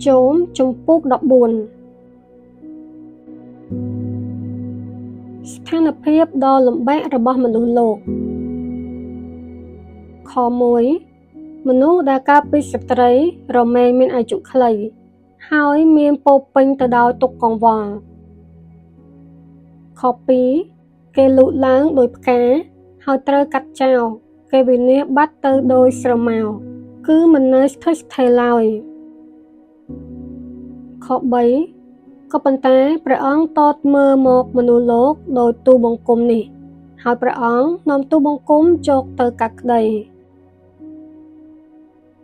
ជោមជំពូក14ស្ថានភាពដ៏លំបាករបស់មនុស្សលោកខ1មនុស្សដែលកើតពីស្ត្រីរមែងមានអាយុខ្លីហើយមានពោរពេញទៅដោយទុក្ខកង្វល់ខ2គេលូតឡើងដោយផ្កាហើយត្រូវកាត់ចោលគេវិនាសបាត់ទៅដោយស្រមោលគឺមិននៅស្ថិតស្ថេរឡើយខ3ក៏ប៉ុន្តែព្រះអង្គតតមើលមកមនុស្សលោកដោយទូបង្គំនេះហើយព្រះអង្គនាំទូបង្គំយកទៅកាត់ក្តី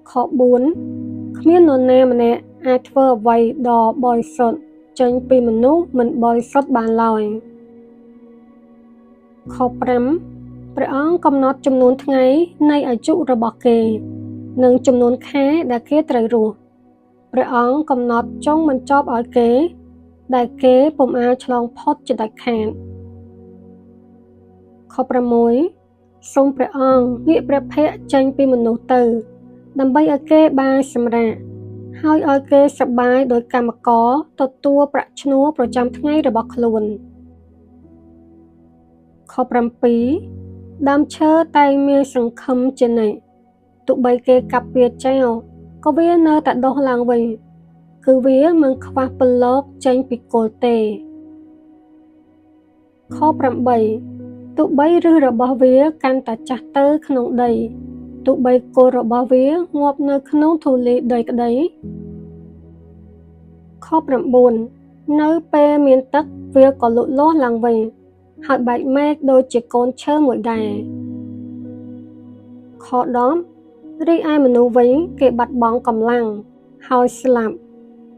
ខ4គ្មាននរណាម្នាក់អាចធ្វើអ្វីដ៏បរិសុទ្ធចេញពីមនុស្សមិនបរិសុទ្ធបានឡើយខ5ព្រះអង្គកំណត់ចំនួនថ្ងៃនៃអាយុរបស់គេនិងចំនួនខែដែលគេត្រូវរស់ព្រះអង្គកំណត់ចុងបញ្ចប់ឲ្យគេដែលគេពុំអាចឆ្លងផុតជាដាច់ខាតខ6សូមព្រះអង្គងាកព្រះភ័ក្ត្រចេញពីមនុស្សទៅដើម្បីឲ្យគេបានសម្រាកហើយឲ្យគេសប្បាយដោយកម្មករទទួលប្រាក់ឈ្នួលប្រចាំថ្ងៃរបស់ខ្លួនខ7ដើមឈើតែងមានសង្ឃឹមជានិច្ចទោះបីគេកាប់វាចោលក៏វានៅតែដុះឡើងវិញគឺវាមិនខ្វះពន្លកចេញពីគល់ទេខ8ទោះបីឫសរបស់វាកាន់តែចាស់ទៅក្នុងដីទោះបីគល់របស់វាងាប់នៅក្នុងធូលីដីក្តីខ9នៅពេលមានទឹកវាក៏លូតលាស់ឡើងវិញហើយបែកមែកដូចជាកូនឈើមួយដែរខ10រីឯមនុស្សវិញគេបាត់បង់កម្លាំងហើយស្លាប់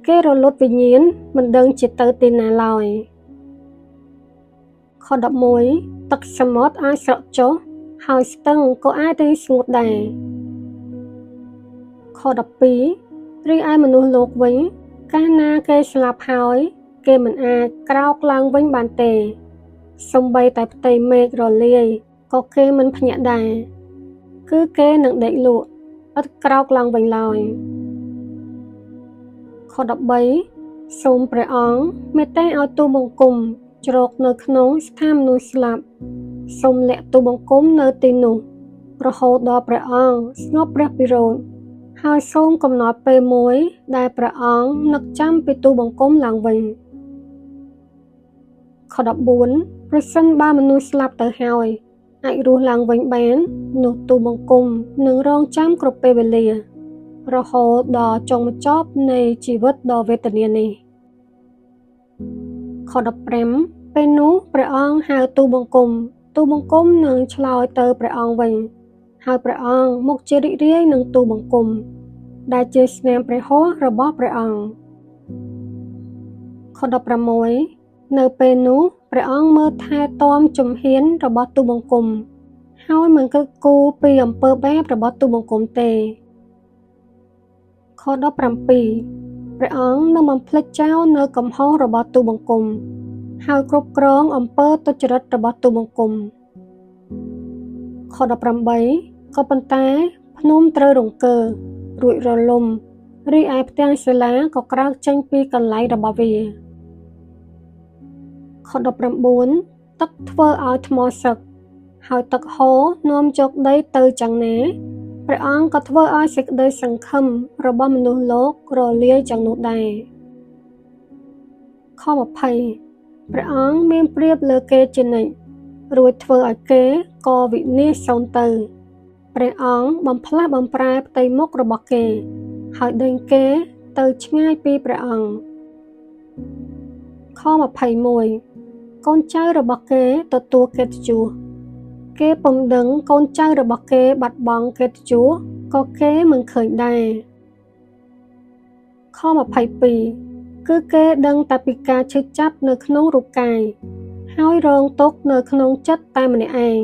គេរលត់វិញ្ញាណមិនដឹងជាទៅទីណាឡើយខ11ទឹកសមុទ្រអាចស្រកចុះហើយស្ទឹងក៏អាចរីស្ងួតដែរខ12រីឯមនុស្សលោកវិញកាលណាគេស្លាប់ហើយគេមិនអាចក្រោកឡើងវិញបានទេសូម្បីតែផ្ទៃមេឃរលាយក៏គេមិនភ្ញាក់ដែរគឺគេនឹងដេកលក់ឥតក្រោកឡើងវិញឡើយខ13សូមព្រះអង្គមេត្តាឲ្យទូបង្គំជ្រកនៅក្នុងស្ថានមនុស្សស្លាប់សូមលាក់ទូបង្គំនៅទីនោះរហូតដល់ព្រះអង្គស្ងប់ព្រះពិរោធហើយសូមកំណត់ពេលមួយដែលព្រះអង្គនឹកចាំពីទូបង្គំឡើងវិញខ14ប្រសិនបើមនុស្សស្លាប់ទៅហើយអាចរស់ឡើងវិញបាននោះទូបង្គំនឹងរងចាំគ្រប់ពេលវេលារហូតដល់ចុងបញ្ចប់នៃជីវិតដ៏វេទនានេះខ15ពេលនោះព្រះអង្គហៅទូបង្គំនឹងឆ្លើយទៅព្រះអង្គវិញហើយព្រះអង្គមកជារីករាយនឹងទូបង្គំដែលជាស្នាមព្រះហស្ថរបស់ព្រះអង្គខ16នៅពេលនោះព្រះអង្គមើលថែទាំជំហានរបស់ទូបង្គំហើយមិនគិតគូរពីអំពើបាបរបស់ទូបង្គំទេខ17ព្រះអង្គនឹងបំភ្លេចចោលនៅកំហុសរបស់ទូបង្គំហើយគ្រប់គ្រងអំពើទុច្ចរិតរបស់ទូបង្គំខ18ក៏ប៉ុន្តែភ្នំត្រូវរង្គើរួចរលំរីឯផ្ទាំងសិលាក៏ក្រើកចេញពីកន្លែងរបស់វាខ19ទឹកធ្វើឲ្យថ្មសឹកហើយទឹកហូរនាំយកដីទៅយ៉ាងណាព្រះអង្គក៏ធ្វើឲ្យសេចក្តីសង្ឃឹមរបស់មនុស្សលោករលាយយ៉ាងនោះដែរខ20ព្រះអង្គមានប្រៀបលើគេជានិច្ចរួចធ្វើឲ្យគេក៏វិនាសសូន្យទៅព្រះអង្គបំផ្លាស់បំប្រែផ្ទៃមុខរបស់គេហើយដេញគេទៅឆ្ងាយពីព្រះអង្គខ21កូនចៅរបស់គេទទួលកិត្តិយសគេពុំដឹងកូនចៅរបស់គេបាត់បង់កិត្តិយសក៏គេមិនឃើញដែរខ22គឺគេដឹងតែពីការឈឺចាប់នៅក្នុងរូបកាយហើយរងទុក្ខនៅក្នុងចិត្តតែម្នាក់ឯង